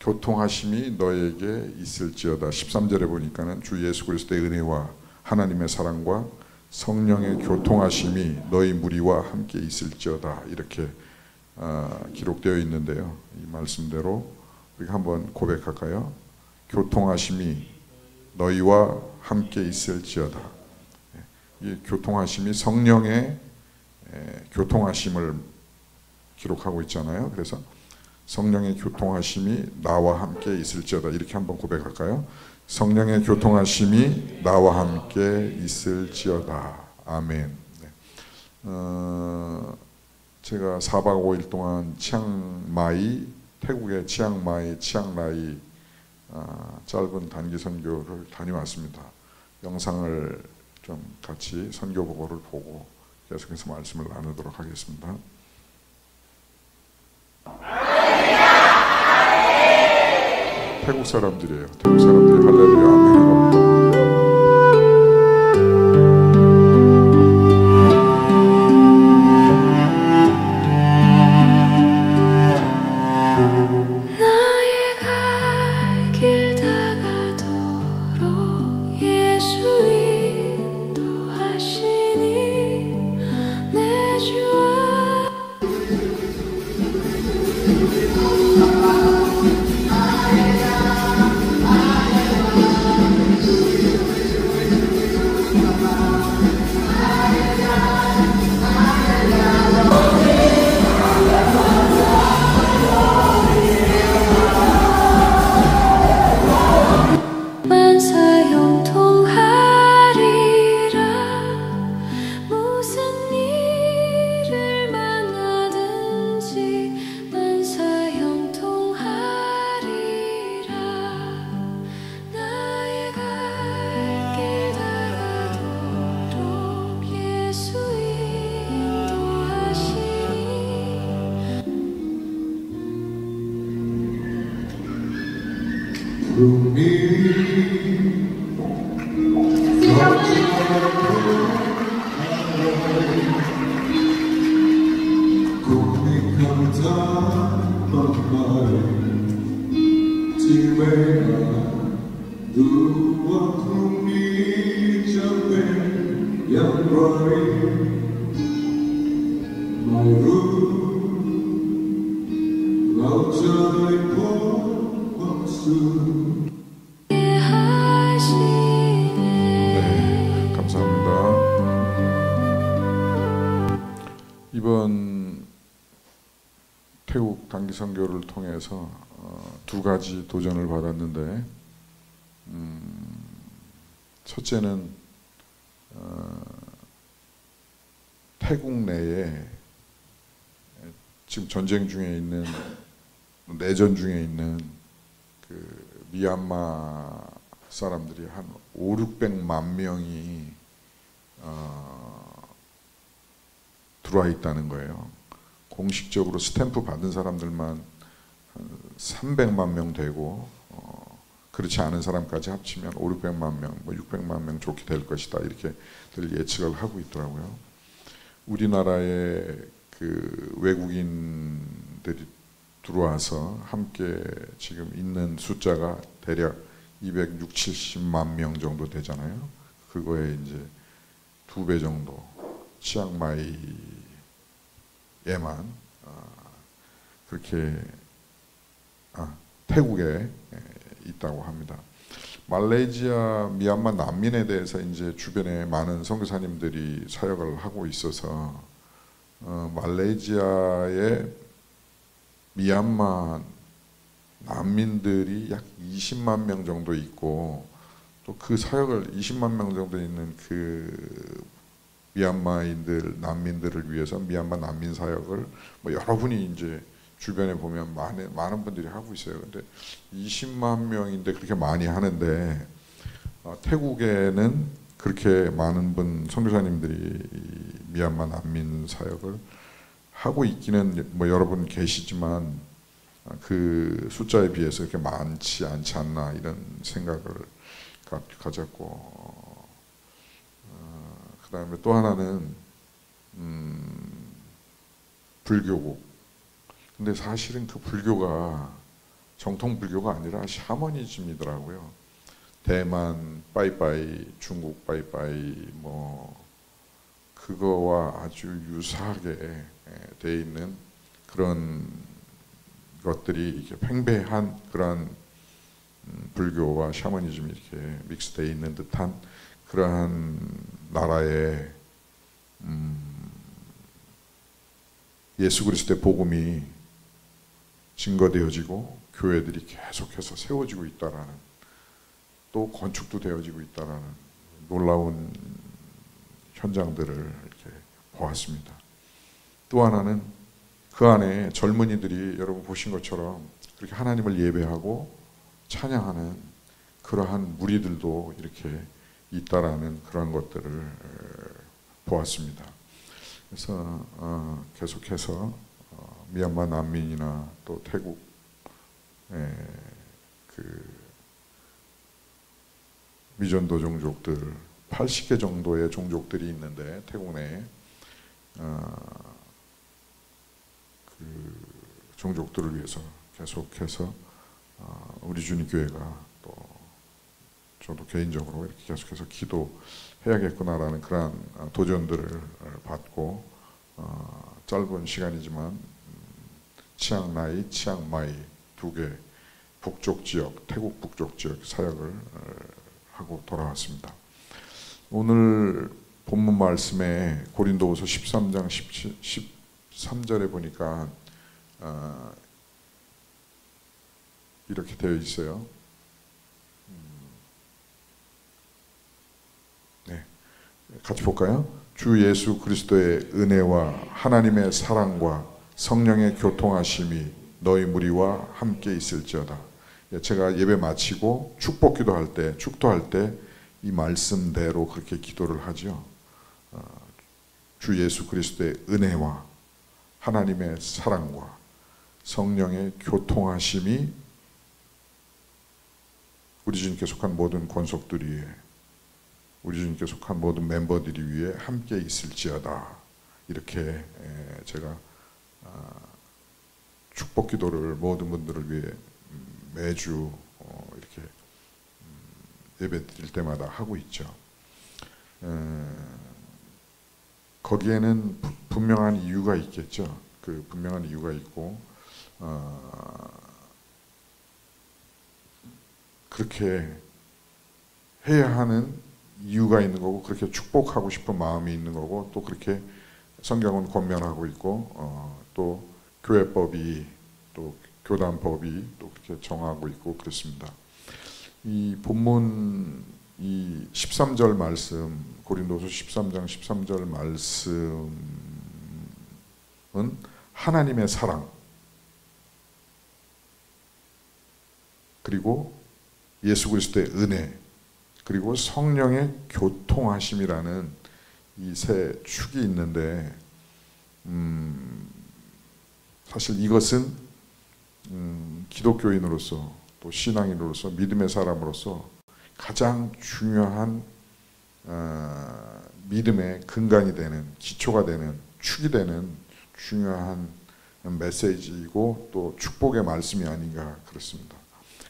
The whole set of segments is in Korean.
교통하심이 너에게 있을지어다. 13절에 보니까는 주 예수 그리스도의 은혜와 하나님의 사랑과 성령의 교통하심이 너희 무리와 함께 있을지어다. 이렇게 기록되어 있는데요. 이 말씀대로 우리가 한번 고백할까요? 교통하심이 너희와 함께 있을지어다. 이 교통하심이 성령의 교통하심을 기록하고 있잖아요. 그래서 성령의 교통하심이 나와 함께 있을지어다. 이렇게 한번 고백할까요? 성령의 교통하심이 나와 함께 있을지어다. 아멘. 제가 4박 5일 동안 치앙마이, 태국의 치앙마이, 치앙라이 짧은 단기 선교를 다녀왔습니다. 영상을 좀 같이 선교 보고를 보고 계속해서 말씀을 나누도록 하겠습니다. 태국 사람들이에요. 태국 사람들이 할렐루야 아멘 합니다. 이번 태국 단기 선교를 통해서 두 가지 도전을 받았는데, 첫째는 태국 내에 지금 전쟁 중에 있는, 내전 중에 있는 그 미얀마 사람들이 한 500~600만 명이 들어와 있다는 거예요. 공식적으로 스탬프 받은 사람들만 한 300만 명 되고, 그렇지 않은 사람까지 합치면 500~600만 명, 600만 명 좋게 될 것이다. 이렇게 예측을 하고 있더라고요. 우리나라에 그 외국인들이 들어와서 함께 지금 있는 숫자가 대략 260~270만 명 정도 되잖아요. 그거에 이제 2배 정도 치앙마이에만 그렇게 태국에 있다고 합니다. 말레이시아, 미얀마 난민에 대해서 이제 주변에 많은 선교사님들이 사역을 하고 있어서 말레이시아에 미얀마 난민들이 약 20만 명 정도 있고, 또 그 사역을 20만 명 정도 있는 그 미얀마인들, 난민들을 위해서 미얀마 난민 사역을 여러분이 이제 주변에 보면 많은 분들이 하고 있어요. 근데 20만 명인데 그렇게 많이 하는데, 태국에는 그렇게 많은 선교사님들이 미얀마 난민 사역을 하고 있기는 여러분 계시지만 그 숫자에 비해서 그렇게 많지 않지 않나, 이런 생각을 가졌고, 그 다음에 또 하나는 불교고. 근데 사실은 그 불교가 정통 불교가 아니라 샤머니즘이더라고요. 대만 빠이빠이, 중국 빠이빠이 뭐 그거와 아주 유사하게 돼 있는 그런 것들이 이렇게 팽배한 그런 불교와 샤머니즘이 이렇게 믹스되어 있는 듯한 그러한 나라에 예수 그리스도의 복음이 증거되어지고 교회들이 계속해서 세워지고 있다라는, 또 건축도 되어지고 있다라는 놀라운 현장들을 이렇게 보았습니다. 또 하나는 그 안에 젊은이들이 여러분 보신 것처럼 그렇게 하나님을 예배하고 찬양하는 그러한 무리들도 이렇게 있다라는 그런 것들을 보았습니다. 그래서 계속해서 미얀마 난민이나 또 태국 그 미전도 종족들 80개 정도의 종족들이 있는데 태국 내에 그 종족들을 위해서 계속해서 우리 주님교회가 또 저도 개인적으로 이렇게 계속해서 기도해야겠구나라는 그러한 도전들을 받고 짧은 시간이지만 치앙라이, 치앙마이 두 개 북쪽 지역, 태국 북쪽 지역 사역을 하고 돌아왔습니다. 오늘 본문 말씀에 고린도후서 13장 13절에 보니까 이렇게 되어 있어요. 네, 같이 볼까요? 주 예수 그리스도의 은혜와 하나님의 사랑과 성령의 교통하심이 너희 무리와 함께 있을지어다. 제가 예배 마치고 축복기도 할 때, 축도할 때 이 말씀대로 그렇게 기도를 하죠. 주 예수 그리스도의 은혜와 하나님의 사랑과 성령의 교통하심이 우리 주님께 속한 모든 권속들 위에, 우리 주님께 속한 모든 멤버들이 위에 함께 있을지어다. 이렇게 제가 축복 기도를 모든 분들을 위해 매주 이렇게 예배 드릴 때마다 하고 있죠. 거기에는 분명한 이유가 있겠죠. 그 분명한 이유가 있고 그렇게 해야 하는 이유가 있는 거고, 그렇게 축복하고 싶은 마음이 있는 거고, 또 그렇게 성경은 권면하고 있고 또 교회법이, 또 교단법이 또 그렇게 정하고 있고 그렇습니다. 이 본문 이 13절 말씀, 고린도서 13장 13절 말씀은 하나님의 사랑, 그리고 예수 그리스도의 은혜, 그리고 성령의 교통하심이라는 이 세 축이 있는데, 사실 이것은 기독교인으로서, 또 신앙인으로서, 믿음의 사람으로서 가장 중요한 믿음의 근간이 되는, 기초가 되는, 축이 되는 중요한 메시지이고 또 축복의 말씀이 아닌가 그렇습니다.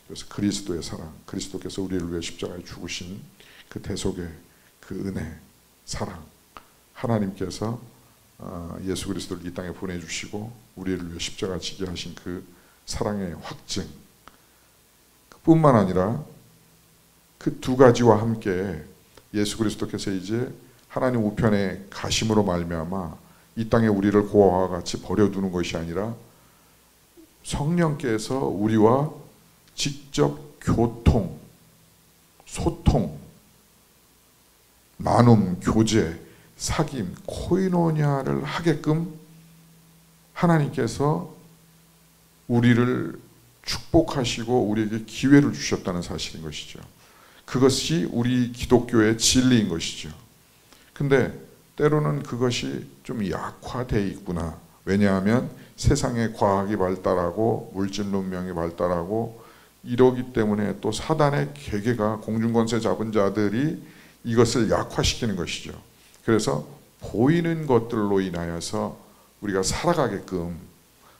그래서 그리스도의 사랑, 그리스도께서 우리를 위해 십자가에 죽으신 그 대속의 그 은혜, 사랑, 하나님께서 예수 그리스도를 이 땅에 보내주시고 우리를 위해 십자가 지게 하신 그 사랑의 확증, 뿐만 아니라 그 두 가지와 함께 예수 그리스도께서 이제 하나님 우편에 가심으로 말미암아 이 땅에 우리를 고아와 같이 버려두는 것이 아니라 성령께서 우리와 직접 교통, 소통, 나눔, 교제, 사귐, 코이노니아를 하게끔 하나님께서 우리를 축복하시고 우리에게 기회를 주셨다는 사실인 것이죠. 그것이 우리 기독교의 진리인 것이죠. 근데 때로는 그것이 좀 약화되어 있구나. 왜냐하면 세상의 과학이 발달하고 물질 문명이 발달하고 이러기 때문에 또 사단의 계계가, 공중권세 잡은 자들이 이것을 약화시키는 것이죠. 그래서 보이는 것들로 인하여서 우리가 살아가게끔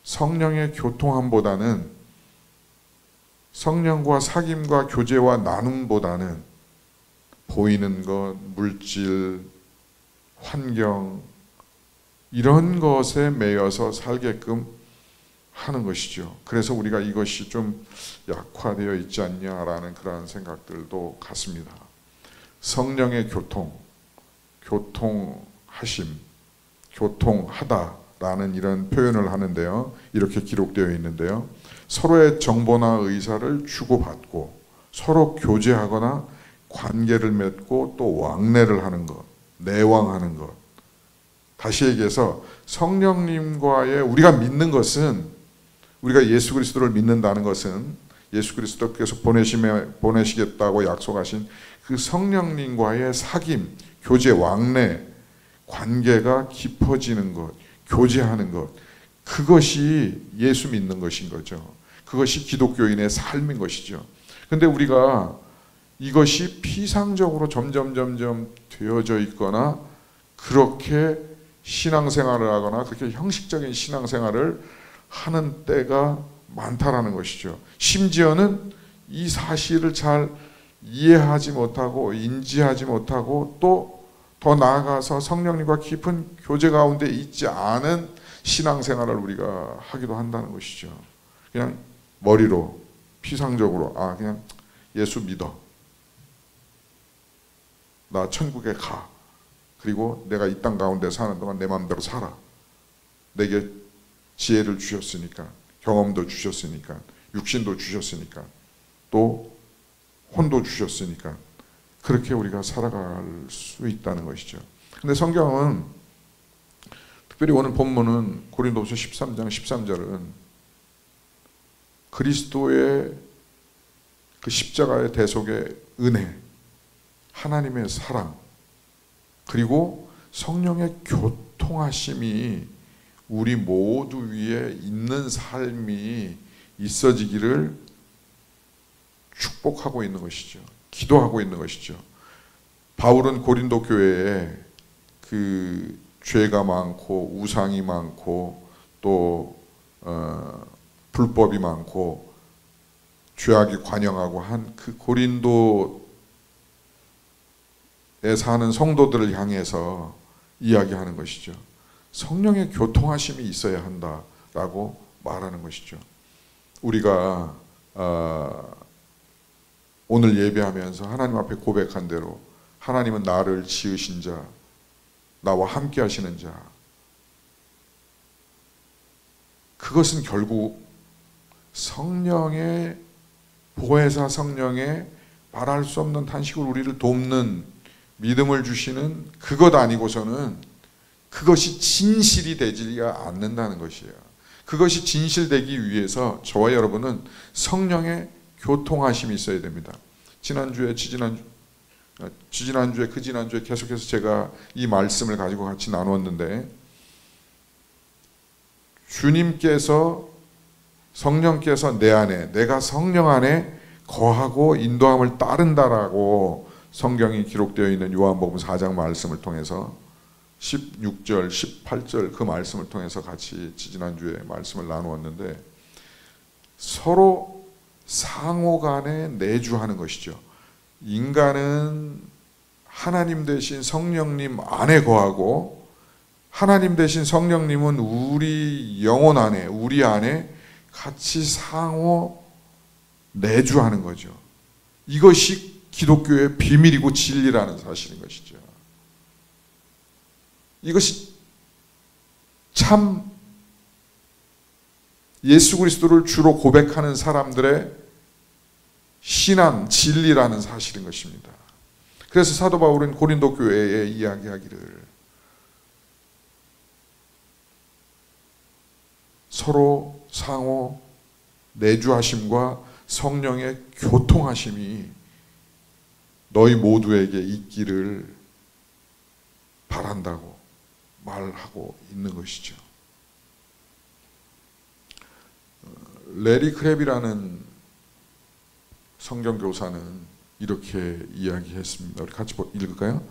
성령의 교통함보다는 성령과 사귐과 교제와 나눔보다는 보이는 것, 물질, 환경 이런 것에 매여서 살게끔 하는 것이죠. 그래서 우리가 이것이 좀 약화되어 있지 않냐라는 그러한 생각들도 같습니다. 성령의 교통하심, 교통하다라는 이런 표현을 하는데요. 이렇게 기록되어 있는데요. 서로의 정보나 의사를 주고받고 서로 교제하거나 관계를 맺고 또 왕래를 하는 것, 내왕하는 것. 다시 얘기해서 성령님과의 우리가 믿는 것은, 우리가 예수 그리스도를 믿는다는 것은 예수 그리스도께서 보내시겠다고 약속하신 그 성령님과의 사귐, 교제, 왕래, 관계가 깊어지는 것, 교제하는 것, 그것이 예수 믿는 것인 거죠. 그것이 기독교인의 삶인 것이죠. 근데 우리가 이것이 피상적으로 점점 되어져 있거나 그렇게 신앙생활을 하거나 그렇게 형식적인 신앙생활을 하는 때가 많다라는 것이죠. 심지어는 이 사실을 잘 이해하지 못하고 인지하지 못하고 또 더 나아가서 성령님과 깊은 교제 가운데 있지 않은 신앙생활을 우리가 하기도 한다는 것이죠. 그냥 머리로 피상적으로 그냥 예수 믿어, 나 천국에 가, 그리고 내가 이 땅 가운데 사는 동안 내 마음대로 살아, 내게 지혜를 주셨으니까, 경험도 주셨으니까, 육신도 주셨으니까, 또 혼도 주셨으니까 그렇게 우리가 살아갈 수 있다는 것이죠. 근데 성경은, 특별히 오늘 본문은 고린도후서 13장 13절은 그리스도의 그 십자가의 대속의 은혜, 하나님의 사랑, 그리고 성령의 교통하심이 우리 모두 위에 있는 삶이 있어지기를 축복하고 있는 것이죠. 기도하고 있는 것이죠. 바울은 고린도 교회에 그 죄가 많고 우상이 많고 또 불법이 많고 죄악이 관영하고 한 그 고린도에 사는 성도들을 향해서 이야기하는 것이죠. 성령의 교통하심이 있어야 한다라고 말하는 것이죠. 우리가 오늘 예배하면서 하나님 앞에 고백한 대로 하나님은 나를 지으신 자, 나와 함께 하시는 자, 그것은 결국 성령의 보혜사, 성령의 말할 수 없는 탄식으로 우리를 돕는 믿음을 주시는 그것 아니고서는 그것이 진실이 되지가 않는다는 것이에요. 그것이 진실되기 위해서 저와 여러분은 성령의 교통하심이 있어야 됩니다. 지난주에 그지난주에 계속해서 제가 이 말씀을 가지고 같이 나누었는데, 주님께서, 성령께서 내 안에, 내가 성령 안에 거하고 인도함을 따른다라고 성경이 기록되어 있는 요한복음 4장 말씀을 통해서 16절, 18절 그 말씀을 통해서 같이 지난주에 말씀을 나누었는데, 서로 상호 간에 내주하는 것이죠. 인간은 하나님 대신 성령님 안에 거하고 하나님 대신 성령님은 우리 영혼 안에, 우리 안에 같이 상호 내주하는 거죠. 이것이 기독교의 비밀이고 진리라는 사실인 것이죠. 이것이 참 예수 그리스도를 주로 고백하는 사람들의 신앙, 진리라는 사실인 것입니다. 그래서 사도 바울은 고린도 교회에 이야기하기를 서로 상호 내주하심과 성령의 교통하심이 너희 모두에게 있기를 바란다고 말하고 있는 것이죠. 레리 크랩이라는 성경교사는 이렇게 이야기했습니다. 우리 같이 읽을까요?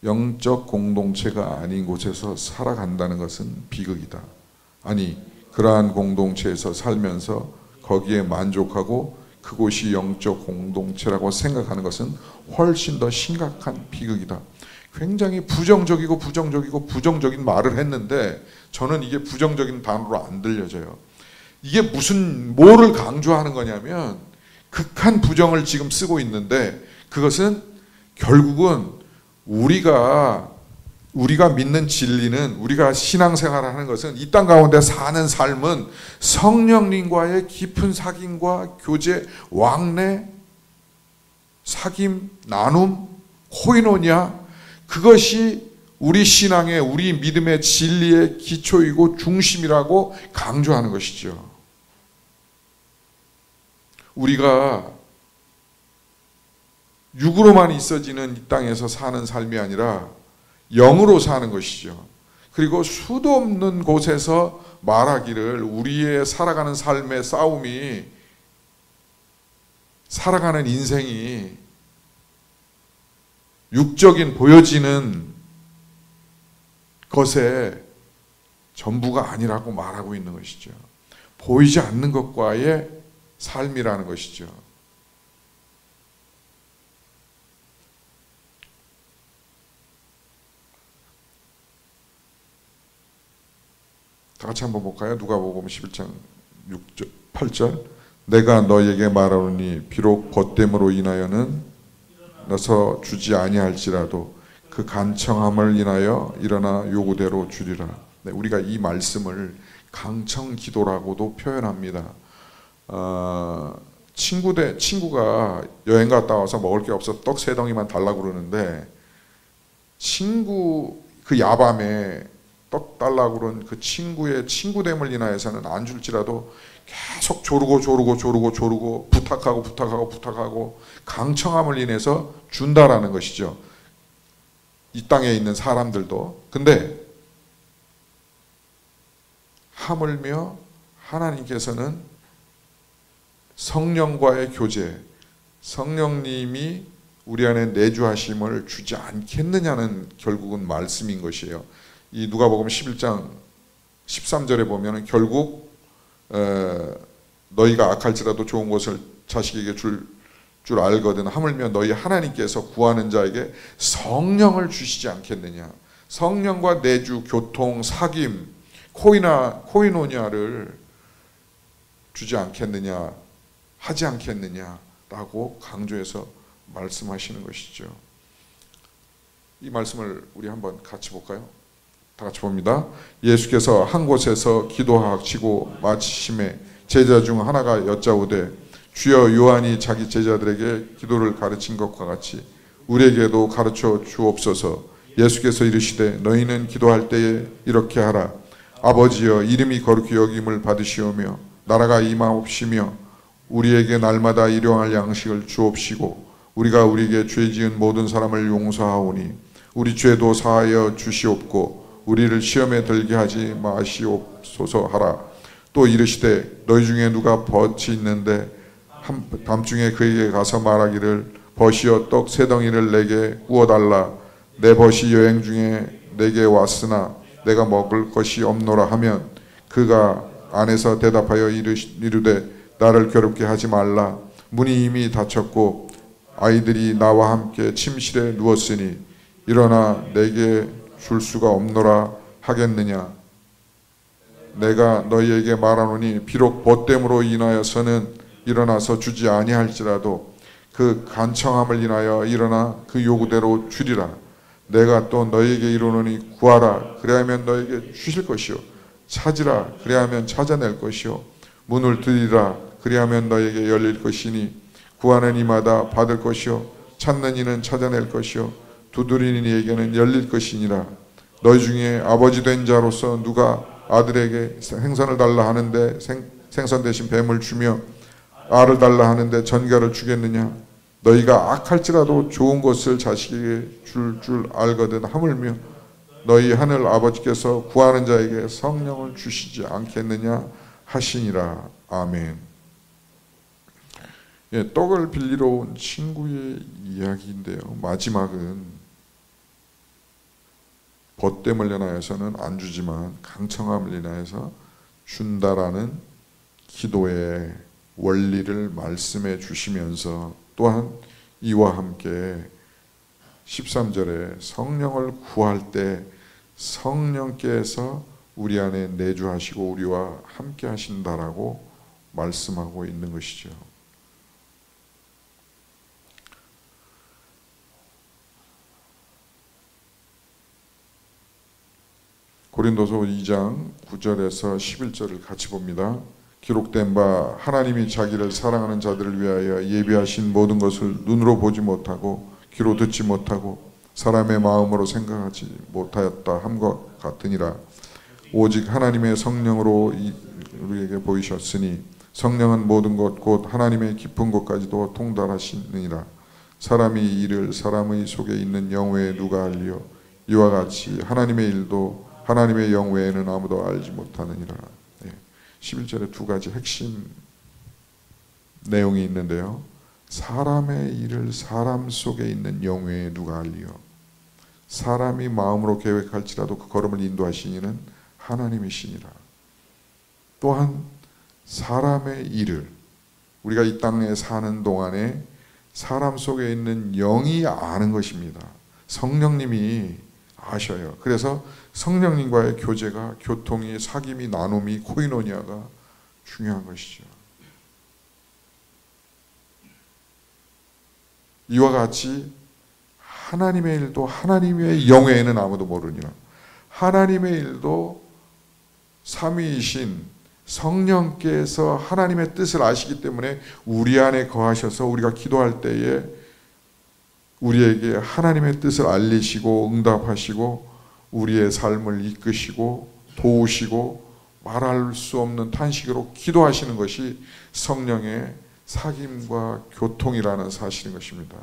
영적 공동체가 아닌 곳에서 살아간다는 것은 비극이다. 아니, 그러한 공동체에서 살면서 거기에 만족하고 그곳이 영적 공동체라고 생각하는 것은 훨씬 더 심각한 비극이다. 굉장히 부정적인 말을 했는데 저는 이게 부정적인 단어로 안 들려져요. 이게 뭐를 강조하는 거냐면 극한 부정을 지금 쓰고 있는데 그것은 결국은 우리가 믿는 진리는, 우리가 신앙생활을 하는 것은, 이 땅 가운데 사는 삶은 성령님과의 깊은 사귐과 교제, 왕래, 사귐, 나눔, 코이노니아, 그것이 우리 신앙의, 우리 믿음의 진리의 기초이고 중심이라고 강조하는 것이죠. 우리가 육으로만 있어지는 이 땅에서 사는 삶이 아니라 영으로 사는 것이죠. 그리고 수도 없는 곳에서 말하기를 우리의 살아가는 삶의 싸움이, 살아가는 인생이 육적인 보여지는 것의 전부가 아니라고 말하고 있는 것이죠. 보이지 않는 것과의 삶이라는 것이죠. 다 같이 한번 볼까요? 누가복음 11장 6절, 8절. 내가 너에게 말하노니 비록 벗됨으로 인하여는 나서 주지 아니할지라도 그 간청함을 인하여 일어나 요구대로 주리라. 네, 우리가 이 말씀을 강청 기도라고도 표현합니다. 친구가 여행 갔다 와서 먹을 게 없어서 떡 3덩이만 달라고 그러는데, 그 야밤에 떡 달라고 그런 그 친구의 친구됨을 인하여서는 안 줄지라도 계속 조르고 부탁하고 강청함을 인해서 준다라는 것이죠. 이 땅에 있는 사람들도. 근데 하물며 하나님께서는 성령과의 교제, 성령님이 우리 안에 내주하심을 주지 않겠느냐는 결국은 말씀인 것이에요. 이 누가복음 11장 13절에 보면 결국 너희가 악할지라도 좋은 것을 자식에게 줄 알거든 하물며 너희 하나님께서 구하는 자에게 성령을 주시지 않겠느냐. 성령과 내주, 교통, 사귐, 코이노니아를 주지 않겠느냐, 하지 않겠느냐라고 강조해서 말씀하시는 것이죠. 이 말씀을 우리 한번 같이 볼까요? 다 같이 봅니다. 예수께서 한 곳에서 기도하시고 마치심에 제자 중 하나가 여짜오되 주여 요한이 자기 제자들에게 기도를 가르친 것과 같이 우리에게도 가르쳐 주옵소서. 예수께서 이르시되 너희는 기도할 때에 이렇게 하라. 아버지여 이름이 거룩히 여김을 받으시오며 나라가 임하옵시며 우리에게 날마다 일용할 양식을 주옵시고 우리가 우리에게 죄 지은 모든 사람을 용서하오니 우리 죄도 사하여 주시옵고 우리를 시험에 들게 하지 마시옵소서 하라. 또 이르시되 너희 중에 누가 벗이 있는데 밤중에 그에게 가서 말하기를 벗이여 떡 3덩이를 내게 구워달라. 내 벗이 여행 중에 내게 왔으나 내가 먹을 것이 없노라 하면 그가 안에서 대답하여 이르되 나를 괴롭게 하지 말라. 문이 이미 닫혔고 아이들이 나와 함께 침실에 누웠으니 일어나 내게 줄 수가 없노라 하겠느냐. 내가 너희에게 말하노니 비록 벗됨으로 인하여서는 일어나서 주지 아니할지라도 그 간청함을 인하여 일어나 그 요구대로 주리라. 내가 또 너희에게 이르노니 구하라 그리하면 너희에게 주실 것이요 찾으라 그리하면 찾아낼 것이요 문을 두드리라 그리하면 너희에게 열릴 것이니 구하는 이마다 받을 것이요 찾는 이는 찾아낼 것이요 두드리는 이에게는 열릴 것이니라. 너희 중에 아버지 된 자로서 누가 아들에게 생선을 달라 하는데 생선 대신 뱀을 주며 알을 달라 하는데 전갈을 주겠느냐. 너희가 악할지라도 좋은 것을 자식에게 줄 알거든 하물며 너희 하늘 아버지께서 구하는 자에게 성령을 주시지 않겠느냐 하시니라. 아멘. 예, 떡을 빌리러 온 친구의 이야기인데요. 마지막은 벗됨을 인하여서는 안 주지만 강청함을 인하여서 준다라는 기도의 원리를 말씀해 주시면서 또한 이와 함께 13절에 성령을 구할 때 성령께서 우리 안에 내주하시고 우리와 함께 하신다라고 말씀하고 있는 것이죠. 고린도서 2장 9절에서 11절을 같이 봅니다. 기록된 바 하나님이 자기를 사랑하는 자들을 위하여 예비하신 모든 것을 눈으로 보지 못하고 귀로 듣지 못하고 사람의 마음으로 생각하지 못하였다 함과 같으니라. 오직 하나님의 성령으로 우리에게 보이셨으니 성령은 모든 것 곧 하나님의 깊은 것까지도 통달하시느니라. 사람이 이를 사람의 속에 있는 영 외에 누가 알리요. 이와 같이 하나님의 일도 하나님의 영 외에는 아무도 알지 못하느니라. 11절에 두 가지 핵심 내용이 있는데요. 사람의 일을 사람 속에 있는 영 외에 누가 알리요. 사람이 마음으로 계획할지라도 그 걸음을 인도하시니는 하나님이시니라. 또한 사람의 일을 우리가 이 땅에 사는 동안에 사람 속에 있는 영이 아는 것입니다. 성령님이 아셔요. 그래서 성령님과의 교제가, 교통이, 사귐이, 나눔이, 코이노니아가 중요한 것이죠. 이와 같이 하나님의 일도 하나님의 영외에는 아무도 모르니라. 하나님의 일도 삼위이신 성령께서 하나님의 뜻을 아시기 때문에 우리 안에 거하셔서 우리가 기도할 때에 우리에게 하나님의 뜻을 알리시고 응답하시고 우리의 삶을 이끄시고 도우시고 말할 수 없는 탄식으로 기도하시는 것이 성령의 사귐과 교통이라는 사실인 것입니다.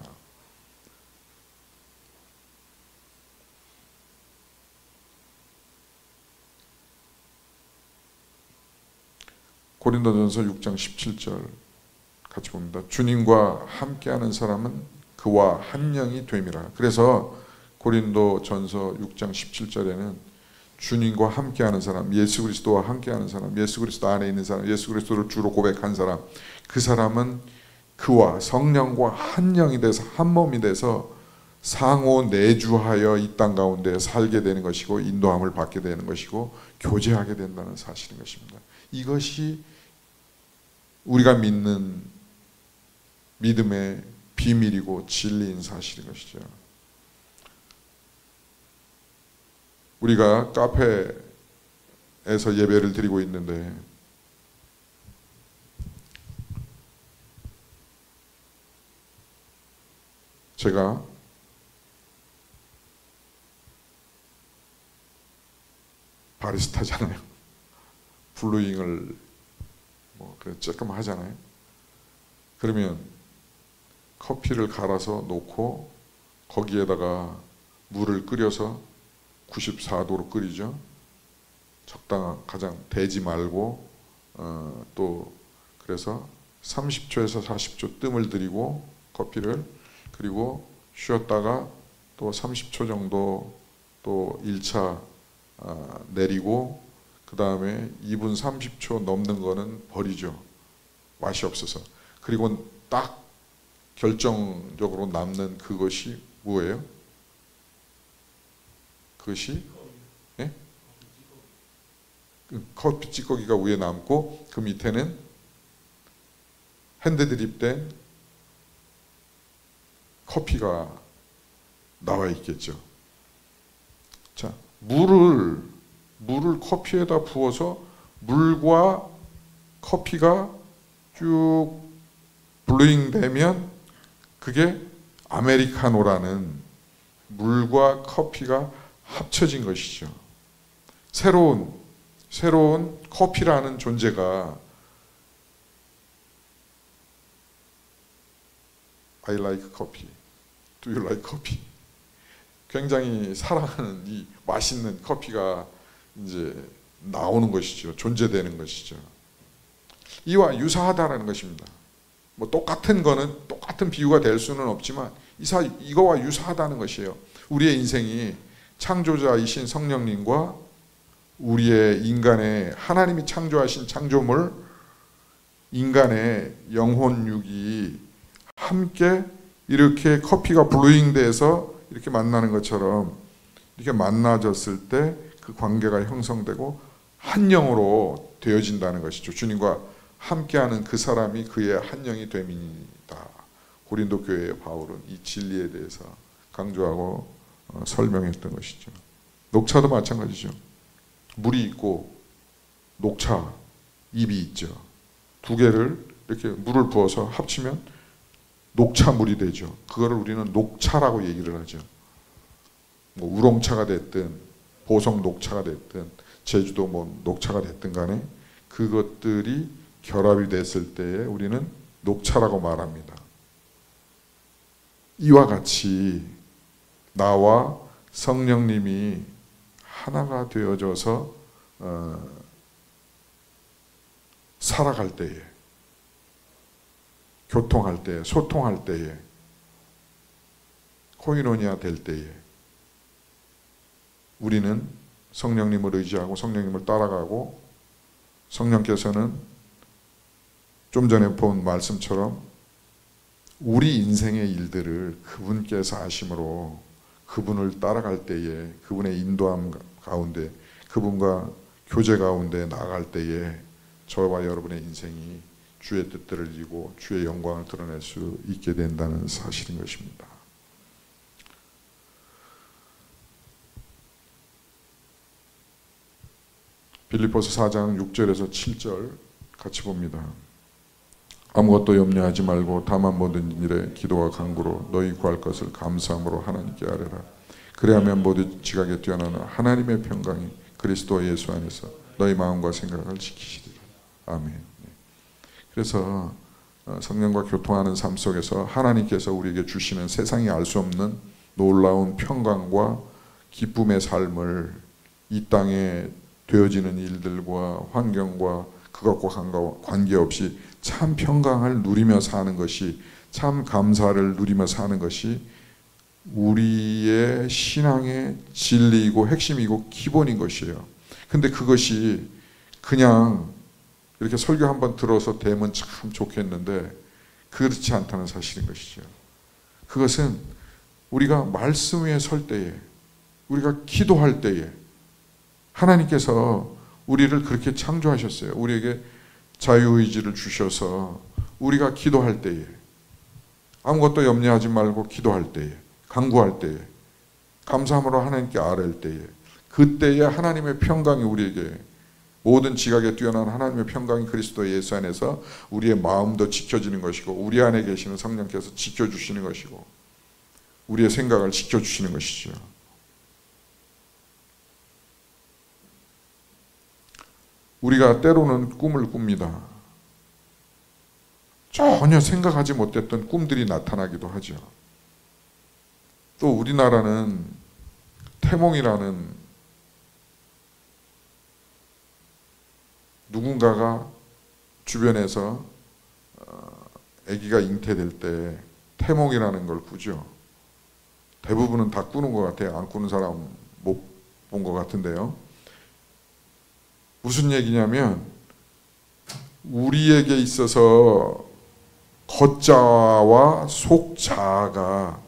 고린도전서 6장 17절 같이 봅니다. 주님과 함께하는 사람은 그와 한 영이 됨이라. 그래서 고린도전서 6장 17절에는 주님과 함께하는 사람, 예수 그리스도와 함께하는 사람, 예수 그리스도 안에 있는 사람, 예수 그리스도를 주로 고백한 사람, 그 사람은 그와 성령과 한 영이 돼서 한 몸이 돼서 상호 내주하여 이 땅 가운데 살게 되는 것이고 인도함을 받게 되는 것이고 교제하게 된다는 사실인 것입니다. 이것이 우리가 믿는 믿음의 비밀이고 진리인 사실인 것이죠. 우리가 카페에서 예배를 드리고 있는데 제가 바리스타잖아요. 블루잉을 조금 하잖아요. 그러면 커피를 갈아서 놓고 거기에다가 물을 끓여서 94도로 끓이죠. 적당한, 가장 대지 말고 또 그래서 30초에서 40초 뜸을 들이고 커피를, 그리고 쉬었다가 또 30초 정도 또 1차 내리고 그 다음에 2분 30초 넘는 거는 버리죠. 맛이 없어서. 그리고 딱 결정적으로 남는 그것이 뭐예요? 그것이 커피 찌꺼기가 위에 남고 그 밑에는 핸드 드립된 커피가 나와 있겠죠. 자, 물을 커피에다 부어서 물과 커피가 쭉 블루잉 되면 그게 아메리카노라는 물과 커피가 합쳐진 것이죠. 새로운 커피라는 존재가 I like coffee. Do you like coffee? 굉장히 사랑하는 이 맛있는 커피가 이제 나오는 것이죠. 존재되는 것이죠. 이와 유사하다는 것입니다. 뭐 똑같은 거는 똑같은 비유가 될 수는 없지만 이거와 유사하다는 것이에요. 우리의 인생이 창조자이신 성령님과 우리의 인간의 하나님이 창조하신 창조물 인간의 영혼 육이 함께 이렇게 커피가 브루잉돼서 이렇게 만나는 것처럼 이렇게 만나졌을 때 그 관계가 형성되고 한 영으로 되어진다는 것이죠. 주님과 함께하는 그 사람이 그의 한 영이 됨이다. 고린도 교회의 바울은 이 진리에 대해서 강조하고 설명했던 것이죠. 녹차도 마찬가지죠. 물이 있고 녹차 잎이 있죠. 두 개를 이렇게 물을 부어서 합치면 녹차물이 되죠. 그거를 우리는 녹차라고 얘기를 하죠. 뭐 우롱차가 됐든 보성 녹차가 됐든 제주도 뭐 녹차가 됐든 간에 그것들이 결합이 됐을 때에 우리는 녹차라고 말합니다. 이와 같이 나와 성령님이 하나가 되어져서 살아갈 때에, 교통할 때에, 소통할 때에, 코이노니아 될 때에 우리는 성령님을 의지하고 성령님을 따라가고, 성령께서는 좀 전에 본 말씀처럼 우리 인생의 일들을 그분께서 하심으로 그분을 따라갈 때에, 그분의 인도함 가운데, 그분과 교제 가운데 나아갈 때에 저와 여러분의 인생이 주의 뜻대로 이루고 주의 영광을 드러낼 수 있게 된다는 사실인 것입니다. 빌립보서 4장 6절에서 7절 같이 봅니다. 아무것도 염려하지 말고 다만 모든 일에 기도와 간구로 너희 구할 것을 감사함으로 하나님께 아뢰라. 그래야면 모두 지각에 뛰어나는 하나님의 평강이 그리스도 예수 안에서 너희 마음과 생각을 지키시리라. 아멘. 그래서 성령과 교통하는 삶 속에서 하나님께서 우리에게 주시는 세상이 알 수 없는 놀라운 평강과 기쁨의 삶을 이 땅에 되어지는 일들과 환경과 그것과 관계없이 참 평강을 누리며 사는 것이, 참 감사를 누리며 사는 것이 우리의 신앙의 진리이고 핵심이고 기본인 것이에요. 근데 그것이 그냥 이렇게 설교 한번 들어서 되면 참 좋겠는데 그렇지 않다는 사실인 것이죠. 그것은 우리가 말씀 위에 설 때에, 우리가 기도할 때에 하나님께서 우리를 그렇게 창조하셨어요. 우리에게 자유의지를 주셔서 우리가 기도할 때에, 아무것도 염려하지 말고 기도할 때에, 간구할 때에, 감사함으로 하나님께 아뢰을 때에, 그때에 하나님의 평강이 우리에게, 모든 지각에 뛰어난 하나님의 평강이 그리스도 예수 안에서 우리의 마음도 지켜지는 것이고, 우리 안에 계시는 성령께서 지켜주시는 것이고, 우리의 생각을 지켜주시는 것이죠. 우리가 때로는 꿈을 꿉니다. 전혀 생각하지 못했던 꿈들이 나타나기도 하죠. 또 우리나라는 태몽이라는, 누군가가 주변에서 아기가 잉태될 때 태몽이라는 걸 꾸죠. 대부분은 다 꾸는 것 같아요. 안 꾸는 사람 못 본 것 같은데요. 무슨 얘기냐면 우리에게 있어서 겉자와 속자가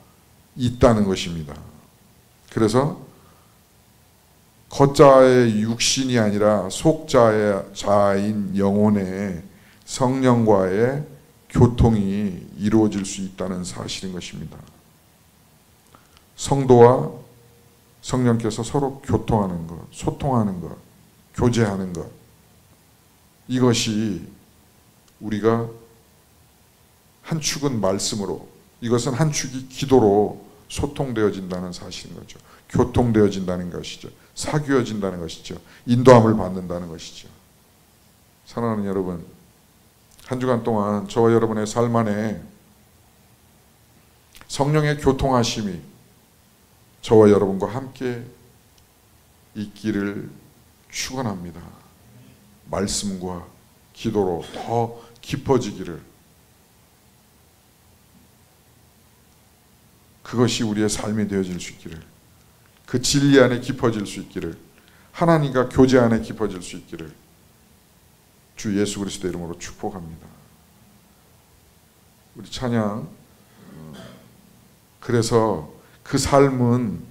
있다는 것입니다. 그래서 겉자의 육신이 아니라 속자의 자인 영혼의 성령과의 교통이 이루어질 수 있다는 사실인 것입니다. 성도와 성령께서 서로 교통하는 것, 소통하는 것, 교제하는 것, 이것이 우리가 한 축은 말씀으로, 이것은 한 축이 기도로 소통되어진다는 사실인 거죠. 교통되어진다는 것이죠. 사귀어진다는 것이죠. 인도함을 받는다는 것이죠. 사랑하는 여러분, 한 주간 동안 저와 여러분의 삶 안에 성령의 교통하심이 저와 여러분과 함께 있기를 축원합니다. 말씀과 기도로 더 깊어지기를, 그것이 우리의 삶이 되어질 수 있기를, 그 진리 안에 깊어질 수 있기를, 하나님과 교제 안에 깊어질 수 있기를 주 예수 그리스도 이름으로 축복합니다. 우리 찬양. 그래서 그 삶은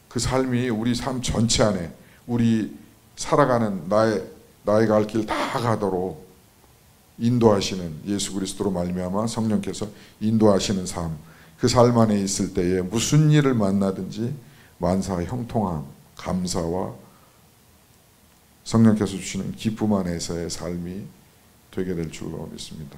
그 삶이 우리 삶 전체 안에 우리 살아가는 나의 갈 길 다 가도록 인도하시는 예수 그리스도로 말미암아 성령께서 인도하시는 삶, 그 삶 안에 있을 때에 무슨 일을 만나든지 만사 형통함, 감사와 성령께서 주시는 기쁨 안에서의 삶이 되게 될 줄로 믿습니다.